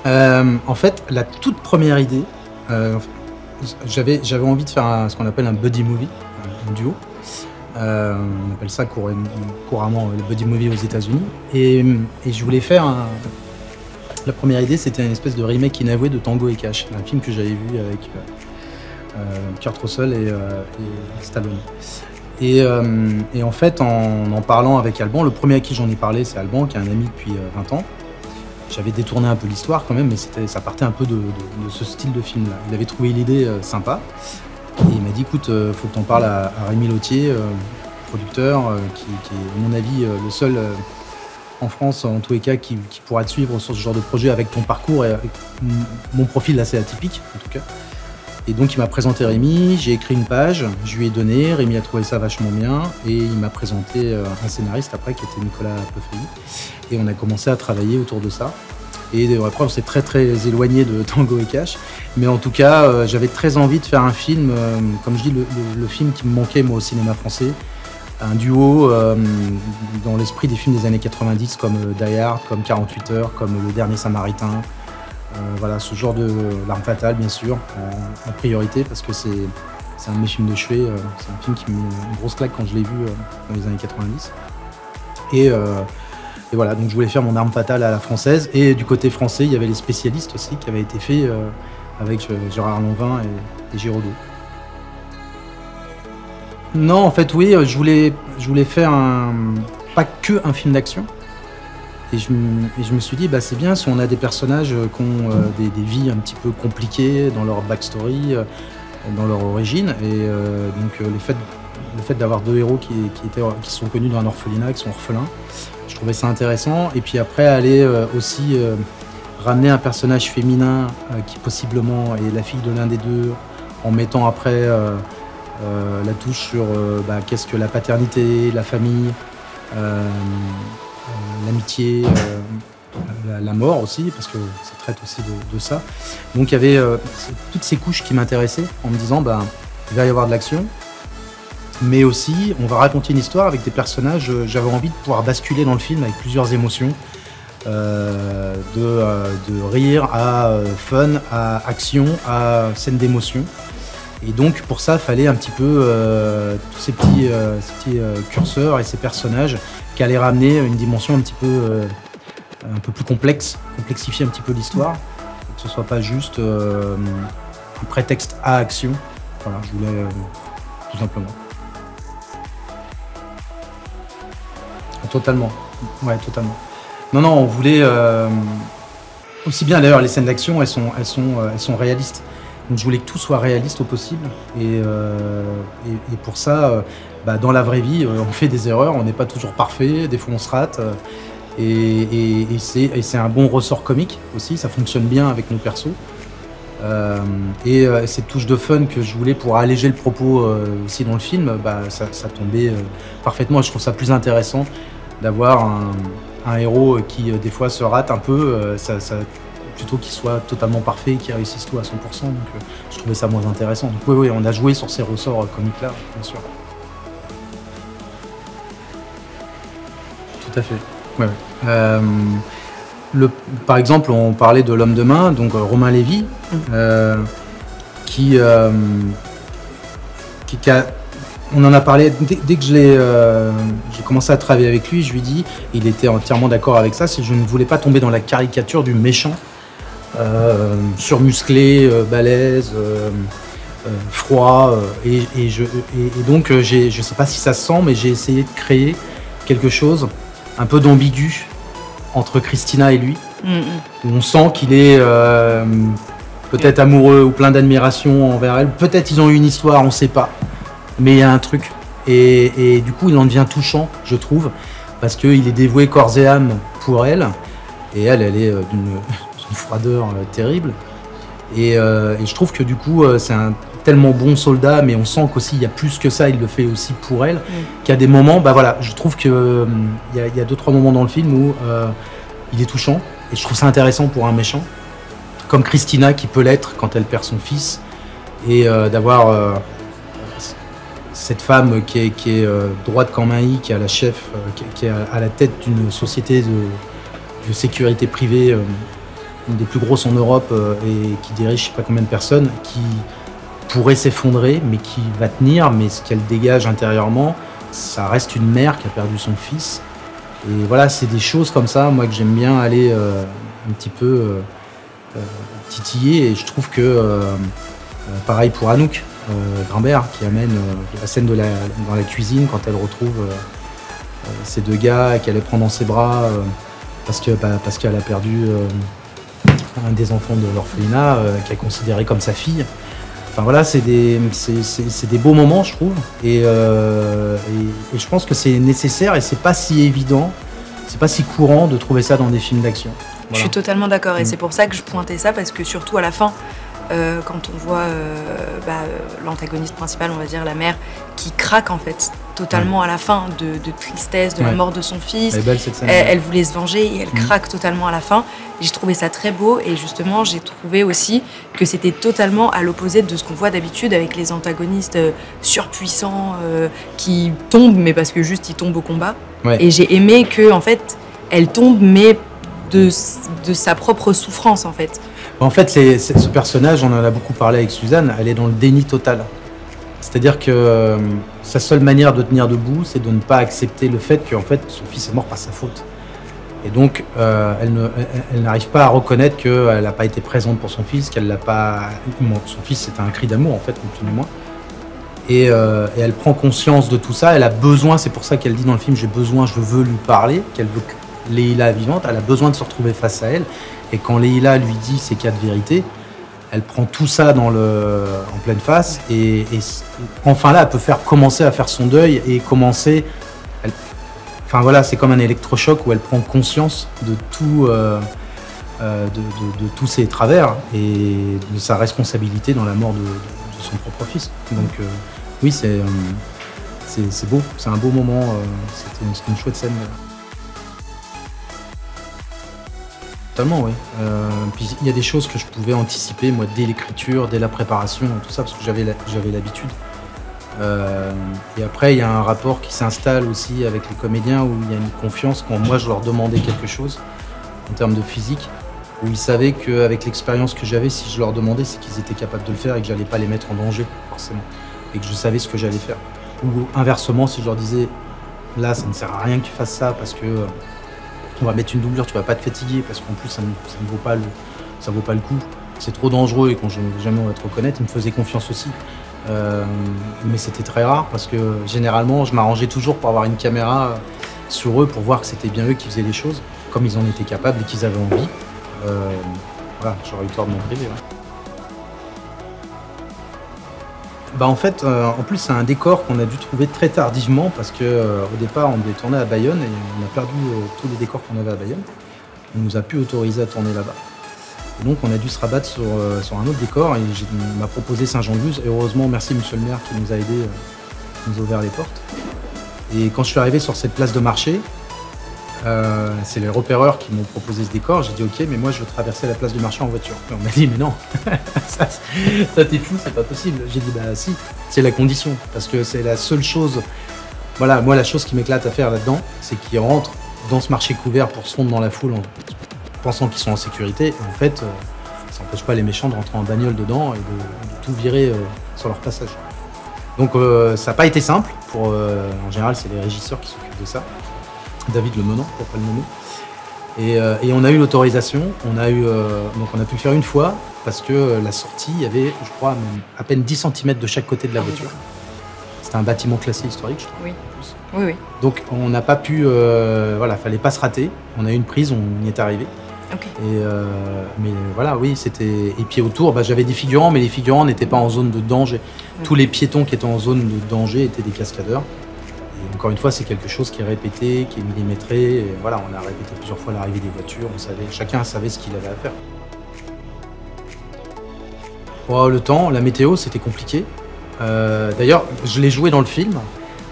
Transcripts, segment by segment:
En fait, la toute première idée, j'avais envie de faire ce qu'on appelle un buddy movie, un duo. On appelle ça couramment le buddy movie aux États-Unis. Et je voulais faire la première idée, c'était une espèce de remake inavoué de Tango et Cash, un film que j'avais vu avec Kurt Russell et Stallone. Et en fait, en parlant avec Alban, le premier à qui j'en ai parlé, c'est Alban, qui est un ami depuis 20 ans. J'avais détourné un peu l'histoire quand même, mais ça partait un peu de ce style de film-là. Il avait trouvé l'idée sympa. Et il m'a dit, écoute, faut que tu en parles à Rémi Lautier, producteur, qui est, à mon avis, le seul en France, en tous les cas, qui pourra te suivre sur ce genre de projet avec ton parcours et avec mon profil assez atypique, en tout cas. Et donc, il m'a présenté Rémi, j'ai écrit une page, je lui ai donné, Rémi a trouvé ça vachement bien, et il m'a présenté un scénariste après, qui était Nicolas Peuffely. Et on a commencé à travailler autour de ça. Et après, on s'est très éloigné de Tango et Cash. Mais en tout cas, j'avais très envie de faire un film, comme je dis, le film qui me manquait, moi, au cinéma français. Un duo dans l'esprit des films des années 90, comme Die Hard, comme 48 heures, comme Le Dernier Samaritain. Voilà, ce genre de L'Arme Fatale, bien sûr, en priorité, parce que c'est un de mes films de chevet. C'est un film qui me met une grosse claque quand je l'ai vu dans les années 90. Et voilà, donc je voulais faire mon Arme Fatale à la française. Et du côté français, il y avait Les Spécialistes aussi, qui avait été fait avec Gérard Lanvin et Giraudot. Non, en fait, oui, je voulais faire pas que un film d'action. Et je me suis dit, bah, c'est bien si on a des personnages qui ont des vies un petit peu compliquées dans leur backstory, dans leur origine. Et donc le fait d'avoir deux héros qui sont connus dans un orphelinat, qui sont orphelins, je trouvais ça intéressant. Et puis après, aller aussi ramener un personnage féminin qui possiblement est la fille de l'un des deux, en mettant après la touche sur qu'est-ce que la paternité, la famille, l'amitié, la mort aussi, parce que ça traite aussi de ça. Donc il y avait toutes ces couches qui m'intéressaient, en me disant il va y avoir de l'action, mais aussi on va raconter une histoire avec des personnages. J'avais envie de pouvoir basculer dans le film avec plusieurs émotions, de rire à fun, à action, à scène d'émotion. Et donc pour ça, il fallait un petit peu tous ces petits curseurs et ces personnages qui allaient ramener une dimension un peu plus complexe, complexifier un petit peu l'histoire, que ce soit pas juste un prétexte à action. Voilà, je voulais tout simplement. Totalement. Ouais, totalement. Non, on voulait aussi bien d'ailleurs les scènes d'action, elles sont réalistes. Donc je voulais que tout soit réaliste au possible. Et pour ça, dans la vraie vie, on fait des erreurs, on n'est pas toujours parfait, des fois on se rate. Et c'est un bon ressort comique aussi, ça fonctionne bien avec nos persos. Et cette touche de fun que je voulais pour alléger le propos aussi dans le film, ça tombait parfaitement. Et je trouve ça plus intéressant d'avoir un héros qui des fois se rate un peu, plutôt qu'il soit totalement parfait et qu'il réussisse tout à 100%. Donc je trouvais ça moins intéressant. Donc oui, on a joué sur ces ressorts comiques-là, bien sûr. Tout à fait. Ouais. Par exemple, on parlait de L'Homme de main, donc Romain Lévy, qui a... On en a parlé dès que j'ai commencé à travailler avec lui. Je lui ai dit, il était entièrement d'accord avec ça, c'est que je ne voulais pas tomber dans la caricature du méchant, surmusclé, balèze, froid. Et donc, je ne sais pas si ça se sent, mais j'ai essayé de créer quelque chose un peu d'ambigu entre Christina et lui, où on sent qu'il est peut-être amoureux ou plein d'admiration envers elle. Peut-être ils ont eu une histoire, on ne sait pas. Mais il y a un truc. Et du coup, il en devient touchant, je trouve, parce qu'il est dévoué corps et âme pour elle. Et elle est d'une froideur terrible. Et je trouve que du coup, c'est un tellement bon soldat, mais on sent qu'aussi, il y a plus que ça, il le fait aussi pour elle. Qu'il y a des moments, je trouve qu'il y a 2-3 moments dans le film où il est touchant. Et je trouve ça intéressant pour un méchant. Comme Christina, qui peut l'être quand elle perd son fils. Et d'avoir... cette femme qui est droite comme un i, qui est à la chef, qui est à la tête d'une société de sécurité privée une des plus grosses en Europe et qui dirige je sais pas combien de personnes, qui pourrait s'effondrer, mais qui va tenir, mais ce qu'elle dégage intérieurement, ça reste une mère qui a perdu son fils. Et voilà, c'est des choses comme ça, moi, que j'aime bien aller un petit peu titiller. Et je trouve que, pareil pour Anouk Grimbert, qui amène la scène dans la cuisine, quand elle retrouve ces deux gars qu'elle les prend dans ses bras parce qu'elle a perdu un des enfants de l'orphelinat, qu'elle considérait comme sa fille. Enfin voilà, c'est des beaux moments, je trouve, et je pense que c'est nécessaire et c'est pas si évident, c'est pas si courant de trouver ça dans des films d'action. Voilà. Je suis totalement d'accord et c'est pour ça que je pointais ça, parce que surtout à la fin, quand on voit l'antagoniste principal, on va dire la mère, qui craque en fait totalement à la fin de tristesse, de la mort de son fils. Elle est belle, cette scène. Elle voulait se venger et elle craque totalement à la fin. J'ai trouvé ça très beau et justement j'ai trouvé aussi que c'était totalement à l'opposé de ce qu'on voit d'habitude avec les antagonistes surpuissants qui tombent, mais parce que juste ils tombent au combat. Ouais. Et j'ai aimé que en fait elle tombe, mais de sa propre souffrance en fait. En fait, ce personnage, on en a beaucoup parlé avec Suzanne, elle est dans le déni total. C'est-à-dire que sa seule manière de tenir debout, c'est de ne pas accepter le fait que en fait, son fils est mort par sa faute. Et donc, elle n'arrive pas à reconnaître qu'elle n'a pas été présente pour son fils, qu'elle l'a pas... Son fils, c'était un cri d'amour, en fait, ni plus ni moins. Et elle prend conscience de tout ça, elle a besoin, c'est pour ça qu'elle dit dans le film, j'ai besoin, je veux lui parler, qu'elle veut que Leïla vivante, elle a besoin de se retrouver face à elle. Et quand Leïla lui dit ces quatre vérités, elle prend tout ça en pleine face et enfin là, elle peut commencer à faire son deuil et commencer... Enfin voilà, c'est comme un électrochoc où elle prend conscience de tout, de tous ses travers et de sa responsabilité dans la mort de son propre fils. Donc oui, c'est beau, c'est un beau moment, c'était une chouette scène. Totalement, oui. Puis il y a des choses que je pouvais anticiper, moi, dès l'écriture, dès la préparation, tout ça, parce que j'avais l'habitude. Et après, il y a un rapport qui s'installe aussi avec les comédiens où il y a une confiance quand moi je leur demandais quelque chose en termes de physique, où ils savaient qu'avec l'expérience que j'avais, si je leur demandais, c'est qu'ils étaient capables de le faire et que j'allais pas les mettre en danger, forcément, et que je savais ce que j'allais faire. Ou inversement, si je leur disais, là, ça ne sert à rien que tu fasses ça parce que on va mettre une doublure, tu vas pas te fatiguer parce qu'en plus ça ne vaut pas le coup, c'est trop dangereux et quand jamais on va te reconnaître, ils me faisaient confiance aussi. Mais c'était très rare parce que généralement je m'arrangeais toujours pour avoir une caméra sur eux pour voir que c'était bien eux qui faisaient les choses comme ils en étaient capables et qu'ils avaient envie. Voilà, j'aurais eu tort de m'en priver. Ouais. Bah en fait, en plus c'est un décor qu'on a dû trouver très tardivement parce que au départ on devait tourner à Bayonne et on a perdu tous les décors qu'on avait à Bayonne. On nous a plus autorisé à tourner là-bas. Et donc on a dû se rabattre sur un autre décor et on m'a proposé Saint-Jean-de-Luz. Et heureusement, merci Monsieur le maire qui nous a aidés, qui nous a ouvert les portes. Et quand je suis arrivé sur cette place de marché, c'est les repéreurs qui m'ont proposé ce décor. J'ai dit ok, mais moi je veux traverser la place du marché en voiture. Et on m'a dit mais non, ça t'es fou, c'est pas possible. J'ai dit bah si, c'est la condition, parce que c'est la seule chose. Voilà, moi la chose qui m'éclate à faire là-dedans, c'est qu'ils rentrent dans ce marché couvert pour se fondre dans la foule en pensant qu'ils sont en sécurité. Et en fait, ça n'empêche pas les méchants de rentrer en bagnole dedans et de tout virer sur leur passage. Donc ça n'a pas été simple. En général, c'est les régisseurs qui s'occupent de ça. David Le Menant, pour pas le nommer. Et on a eu l'autorisation, donc on a pu le faire une fois, parce que la sortie, il y avait, je crois, même à peine 10 cm de chaque côté de la voiture. C'était un bâtiment classé historique, je crois. Oui. Oui, oui. Donc on n'a pas pu, voilà, fallait pas se rater. On a eu une prise, on y est arrivé. Okay. Mais voilà, oui, c'était... Et puis autour, j'avais des figurants, mais les figurants n'étaient pas en zone de danger. Oui. Tous les piétons qui étaient en zone de danger étaient des cascadeurs. Et encore une fois, c'est quelque chose qui est répété, qui est millimétré. Et voilà, on a répété plusieurs fois l'arrivée des voitures. Chacun savait ce qu'il avait à faire. Oh, le temps, la météo, c'était compliqué. D'ailleurs, je l'ai joué dans le film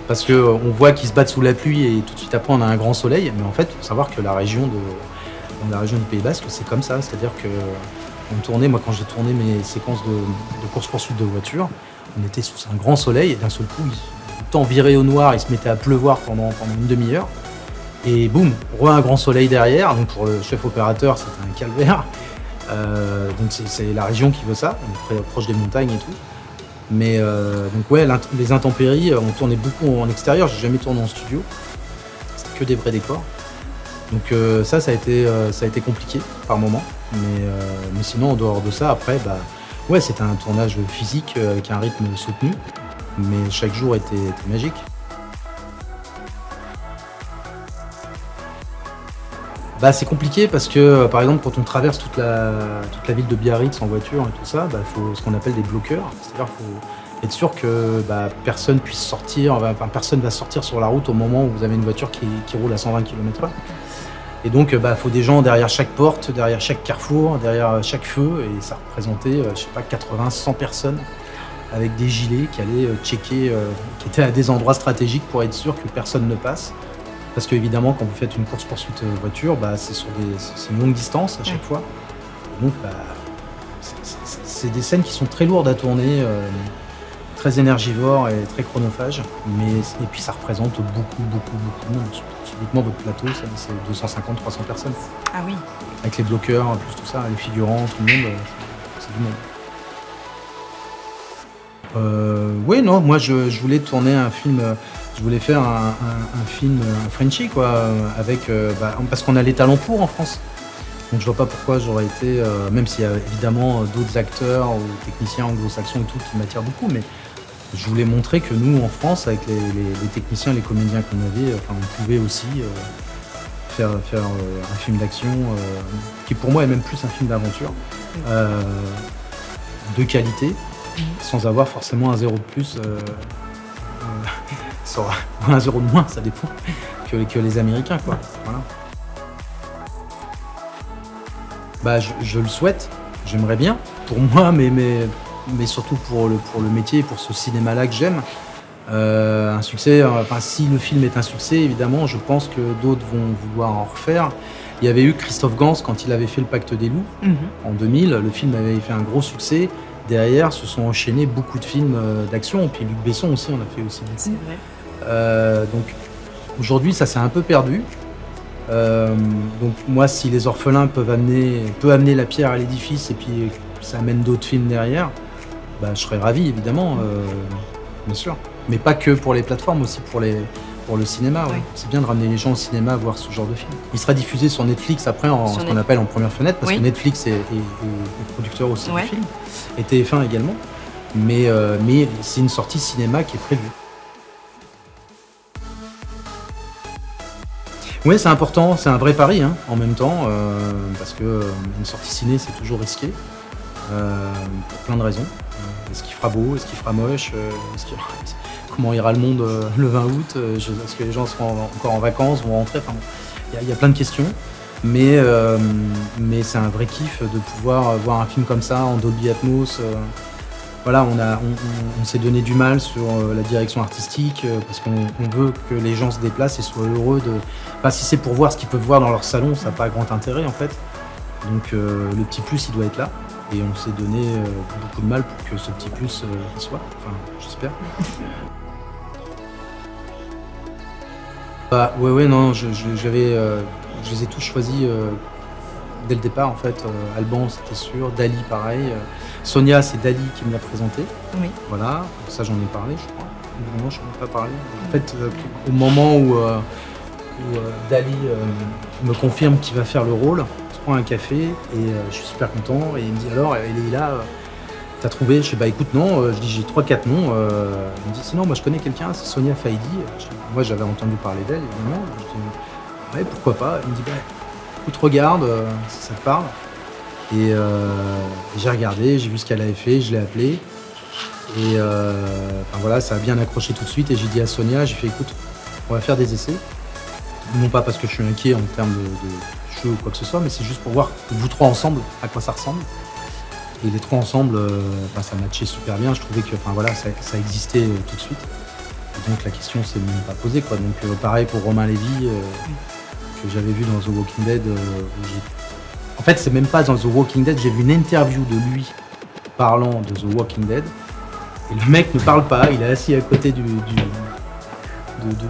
parce qu'on voit qu'ils se battent sous la pluie et tout de suite après on a un grand soleil. Mais en fait, il faut savoir que dans la région du Pays Basque, c'est comme ça. C'est-à-dire qu'on tournait, moi quand j'ai tourné mes séquences de course-poursuite de voitures, on était sous un grand soleil et d'un seul coup, le temps virait au noir, il se mettait à pleuvoir pendant une demi-heure. Et boum, un grand soleil derrière. Donc pour le chef opérateur, c'était un calvaire. Donc c'est la région qui veut ça, on est très proche des montagnes et tout. Mais donc ouais, les intempéries, on tournait beaucoup en extérieur, j'ai jamais tourné en studio. C'était que des vrais décors. Donc ça a été compliqué par moment. Mais sinon, en dehors de ça, après, ouais, c'était un tournage physique avec un rythme soutenu. Mais chaque jour était magique. C'est compliqué parce que, par exemple, quand on traverse toute la ville de Biarritz en voiture et tout ça, il faut ce qu'on appelle des bloqueurs. C'est-à-dire qu'il faut être sûr que personne puisse sortir, personne va sortir sur la route au moment où vous avez une voiture qui roule à 120 km/h. Et donc, faut des gens derrière chaque porte, derrière chaque carrefour, derrière chaque feu. Et ça représentait, 80, 100 personnes avec des gilets qui allaient checker, qui étaient à des endroits stratégiques pour être sûr que personne ne passe. Parce qu'évidemment, quand vous faites une course-poursuite voiture, c'est une longue distance à chaque fois. Donc, c'est des scènes qui sont très lourdes à tourner, très énergivores et très chronophages. Et puis, ça représente beaucoup de monde. Subitement, votre plateau, c'est 250, 300 personnes. Ah oui. Avec les bloqueurs, plus tout ça, les figurants, tout le monde, c'est du monde. Oui, non, moi, je voulais tourner un film... Je voulais faire un film, un Frenchie, quoi, parce qu'on a les talents pour en France. Donc je vois pas pourquoi j'aurais été, même s'il y a évidemment d'autres acteurs ou techniciens anglo-saxons et tout qui m'attirent beaucoup, mais je voulais montrer que nous, en France, avec les techniciens, les comédiens qu'on avait, on pouvait aussi faire un film d'action qui pour moi est même plus un film d'aventure, de qualité, sans avoir forcément un 0 de plus. Un 0 de moins, ça dépend, que les Américains, quoi. Voilà. Je le souhaite, j'aimerais bien, pour moi, mais surtout pour le métier et pour ce cinéma-là que j'aime. Un succès, si le film est un succès, évidemment, je pense que d'autres vont vouloir en refaire. Il y avait eu Christophe Gans quand il avait fait Le Pacte des loups, en 2000, le film avait fait un gros succès. Derrière se sont enchaînés beaucoup de films d'action, puis Luc Besson aussi, on a fait aussi beaucoup. C'est vrai. Donc aujourd'hui, ça s'est un peu perdu. Donc moi, si Les Orphelins peut amener la pierre à l'édifice et puis ça amène d'autres films derrière, je serais ravi, évidemment, bien sûr. Mais pas que pour les plateformes, aussi pour le cinéma. Ouais. C'est bien de ramener les gens au cinéma à voir ce genre de film. Il sera diffusé sur Netflix après, ce qu'on appelle en première fenêtre, parce que Netflix est producteur aussi du film, et TF1 également. Mais c'est une sortie cinéma qui est prévue. Oui, c'est important, c'est un vrai pari en même temps, parce que une sortie ciné, c'est toujours risqué, pour plein de raisons. Est-ce qu'il fera beau, est-ce qu'il fera moche, comment ira le monde le 20 août, est-ce que les gens seront encore en vacances, vont rentrer, il y a plein de questions, mais c'est un vrai kiff de pouvoir voir un film comme ça en Dolby Atmos. Voilà, on s'est donné du mal sur la direction artistique parce qu'on veut que les gens se déplacent et soient heureux de... si c'est pour voir ce qu'ils peuvent voir dans leur salon, ça n'a pas grand intérêt en fait. Donc le petit plus, il doit être là. Et on s'est donné beaucoup de mal pour que ce petit plus y soit. Enfin, j'espère. Non, je les ai tous choisis dès le départ en fait. Alban, c'était sûr. Dali, pareil. Sonia, c'est Dali qui me l'a présenté. Oui. Voilà, ça j'en ai parlé, je crois. Non, je n'en ai pas parlé. En fait, au moment où Dali me confirme qu'il va faire le rôle, je prends un café et je suis super content. Et il me dit alors, Leïla, t'as trouvé? Je dis écoute, non. Je dis j'ai 3-4 noms. Il me dit sinon, moi je connais quelqu'un, c'est Sonia Faïdi. Moi j'avais entendu parler d'elle, évidemment. Je dis ouais, pourquoi pas. Il me dit écoute, regarde, si ça te parle. Et j'ai regardé, j'ai vu ce qu'elle avait fait, je l'ai appelée. Et voilà, ça a bien accroché tout de suite. Et j'ai dit à Sonia, j'ai fait écoute, on va faire des essais. Non pas parce que je suis inquiet en termes de jeu ou quoi que ce soit, mais c'est juste pour voir vous trois ensemble à quoi ça ressemble. Et les trois ensemble, ça matchait super bien. Je trouvais que ça existait tout de suite. Et donc la question s'est même pas posée, quoi. Donc pareil pour Romain Lévy, que j'avais vu dans The Walking Dead. En fait, c'est même pas dans The Walking Dead, j'ai vu une interview de lui parlant de The Walking Dead. Et le mec ne parle pas, il est assis à côté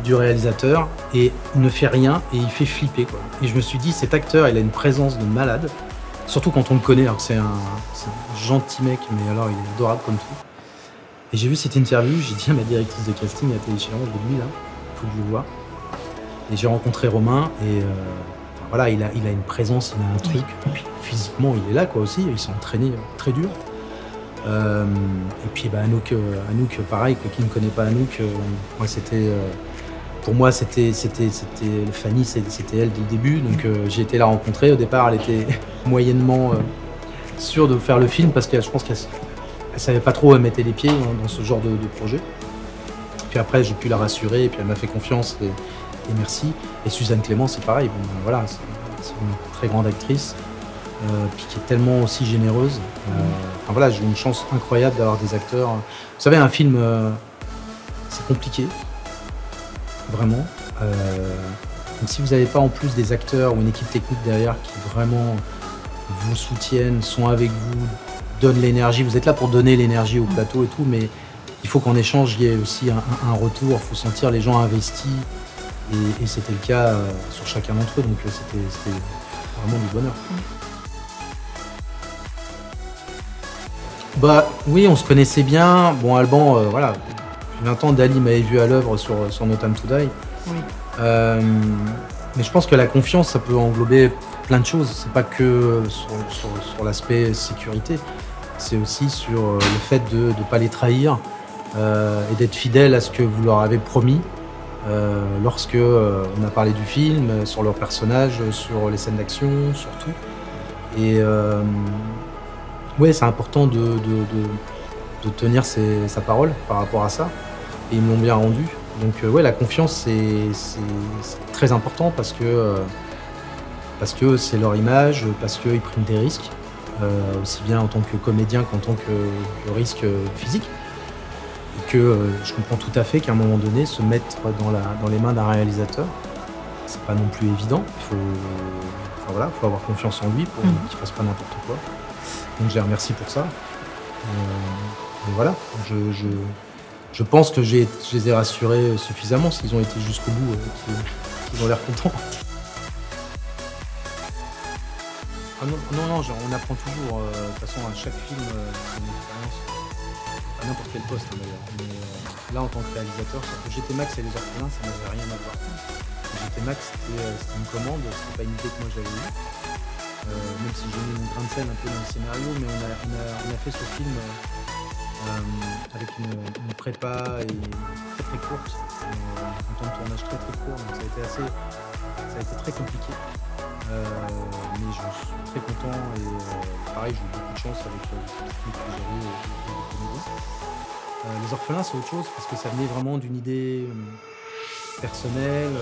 du réalisateur et il ne fait rien et il fait flipper, quoi. Et je me suis dit, cet acteur, il a une présence de malade Surtout quand on le connaît, alors que c'est un gentil mec, mais alors il est adorable comme tout. Et j'ai vu cette interview, j'ai dit à ma directrice de casting à Téléchéron, je lui ai dit, là, il faut que je le voie. Et j'ai rencontré Romain, et enfin, voilà, il a une présence, il a un truc. Et puis, physiquement, il est là, quoi, aussi. Il s'est entraîné très dur. Et puis, bah, Anouk, pareil, qui ne connaît pas Anouk, moi, pour moi, c'était Fanny, c'était elle dès le début. Donc, j'ai été la rencontrer. Au départ, elle était moyennement sûre de faire le film, parce que je pense qu'elle savait pas trop où elle mettait les pieds dans ce genre de projet. Puis après, j'ai pu la rassurer, et puis elle m'a fait confiance, et merci. Et Suzanne Clément, c'est pareil. Bon, voilà, c'est une très grande actrice, puis qui est tellement aussi généreuse. Enfin voilà, j'ai eu une chance incroyable d'avoir des acteurs. Vous savez, un film, c'est compliqué, vraiment. Donc si vous n'avez pas en plus des acteurs ou une équipe technique derrière qui vraiment vous soutiennent, sont avec vous, donnent l'énergie, vous êtes là pour donner l'énergie au plateau et tout, mais il faut qu'en échange, il y ait aussi un retour, il faut sentir les gens investis, et c'était le cas sur chacun d'entre eux, donc c'était vraiment du bonheur. Bah oui, on se connaissait bien. Bon, Alban, voilà, depuis 20 ans, Dali m'avait vu à l'œuvre sur No Time to Die. Oui. Mais je pense que la confiance, ça peut englober plein de choses. C'est pas que sur l'aspect sécurité, c'est aussi sur le fait de ne pas les trahir et d'être fidèle à ce que vous leur avez promis lorsque on a parlé du film, sur leurs personnages, sur les scènes d'action, surtout. Et ouais, c'est important de tenir sa parole par rapport à ça. Et ils me l'ont bien rendu. Donc ouais, la confiance, c'est très important parce que c'est leur image, parce qu'ils prennent des risques, aussi bien en tant que comédien qu'en tant que risque physique. Et que je comprends tout à fait qu'à un moment donné, se mettre dans les mains d'un réalisateur, c'est pas non plus évident. Enfin, voilà, faut avoir confiance en lui pour qu'il fasse pas n'importe quoi. Donc je les remercie pour ça. Et voilà, je pense que je les ai rassurés suffisamment s'ils ont été jusqu'au bout, qu'ils ont l'air contents. Ah non, on apprend toujours. De toute façon, à chaque film, c'est une expérience. À n'importe quel poste d'ailleurs. Mais là, en tant que réalisateur, GT Max et Les Orphelins, ça n'avait rien à voir. GT Max, c'était une commande, c'était pas une idée que moi j'avais eue. Même si j'ai mis mon grain de sel un peu dans le scénario, mais on a fait ce film avec une prépa et très courte, un temps de tournage très court, donc ça a été très compliqué. Mais je suis très content et pareil, j'ai eu beaucoup de chance avec l'équipe que j'avais et les comédiens. Les Orphelins, c'est autre chose parce que ça venait vraiment d'une idée personnelle.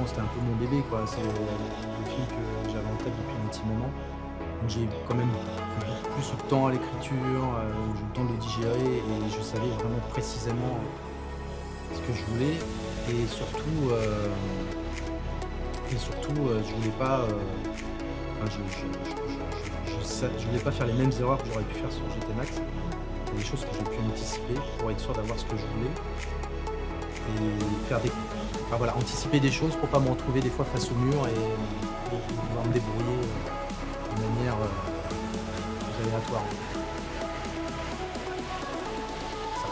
C'était un peu mon bébé, quoi. C'est le film que j'avais en tête depuis un petit moment. Donc j'ai quand même beaucoup plus de temps à l'écriture, j'ai eu le temps de le digérer et je savais vraiment précisément ce que je voulais. Et surtout, je voulais pas, je voulais pas faire les mêmes erreurs que j'aurais pu faire sur GT Max. Il y a des choses que j'ai pu anticiper pour être sûr d'avoir ce que je voulais et faire anticiper des choses pour pas me retrouver des fois face au mur et pouvoir me débrouiller de manière plus aléatoire.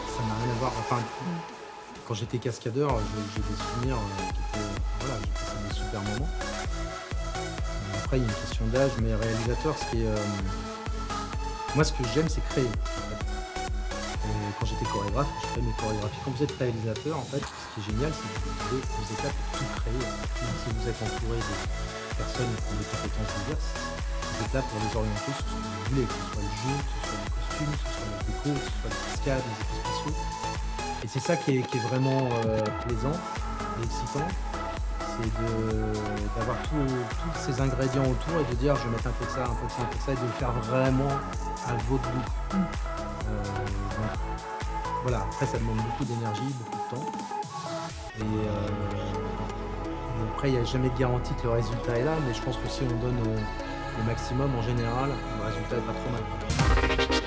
Ça n'a rien à voir. Enfin, quand j'étais cascadeur, j'ai des souvenirs qui étaient. Voilà, j'ai passé des super moments. Après, il y a une question d'âge, mais réalisateur, moi, ce que j'aime, c'est créer. En fait. Quand j'étais chorégraphe, je fais mes chorégraphies. Quand vous êtes réalisateur, en fait, ce qui est génial, c'est que vous êtes là pour tout créer. Même si vous êtes entouré de personnes qui ont des compétences diverses, vous êtes là pour les orienter sur ce que vous voulez, que ce soit le jeu, que ce soit les costumes, que ce soit la déco, que ce soit les cascades, les effets spéciaux. Et c'est ça qui est vraiment plaisant et excitant, c'est d'avoir tous ces ingrédients autour et de dire je vais mettre un peu de ça, un peu de ça, un peu de ça, et de le faire vraiment à votre goût. Donc, voilà, après ça demande beaucoup d'énergie, beaucoup de temps. Et après il n'y a jamais de garantie que le résultat est là, mais je pense que si on donne le maximum en général, le résultat est pas trop mal.